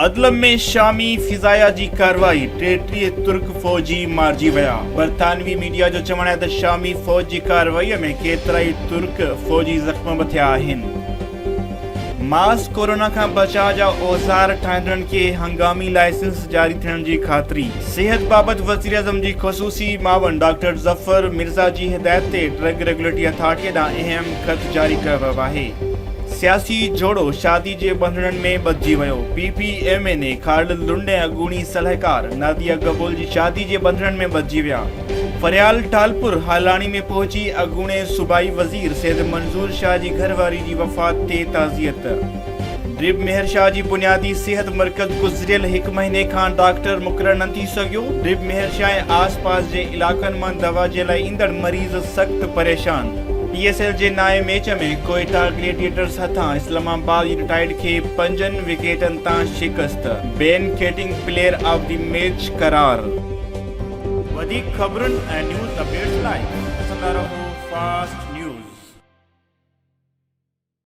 अदलम में शामी फिज़ाया जी कार्रवाई 33 तुर्क फौजी मारिजी विया। बरतानवी मीडिया जो चवण आहे त शामी फ़ौज जी कार्रवाईअ में केतिराई तुर्क फौजी ज़ख़्म बि थिया आहिनि। मास कोरोना खां बचाव जा औज़ार ठाहींदड़नि खे हंगामी लाइसेंस जारी थियण जी ख़ातिरी। सिहत बाबति वज़ीर आज़म जी ख़ुसूसी मावन डॉक्टर ज़फ़र मिर्ज़ा जी हिदायत ते ड्रग रेगुलेटरी अथॉरिटीअ ॾांहुं अहम ख़त जारी कयो वियो आहे। सियासी जोड़ो शादी जे बंधड़नि में ॿधिजी वियो। PPMA खालिद लुंड ऐं अॻूणी सलाहकार नादिया कबूल जी शादी जे बंधड़नि में ॿधिजी विया। फरियाल टालपुर हालाणी में पहुची अॻूणे सूबाई वज़ीर सैयद मंज़ूर शाह जी घरवारी जी वफ़ात ते ताज़ियत। ड्रिब मेहर शाह जी बुनियादी सिहत मर्कज़ गुज़िरियल 1 महीने खां डॉक्टर मुक़ररु न थी सघियो। ड्रिब मेहर शाह ऐं आस पास जे इलाक़नि मां दवा जे लाइ ईंदड़ मरीज़ सख़्त परेशान। PSL जे नाए मैच में कोयटा ग्लेडिएटर्स हथां इस्लामाबाद यूनाइटेड खे 5 विकेटनि तां शिकस्त। बेन केटिंग प्लेयर ऑफ द मैच करार। वधीक ख़बरुनि ऐं न्यूज़ अपडेट्स लाइ ॾिसंदा रहो फास्ट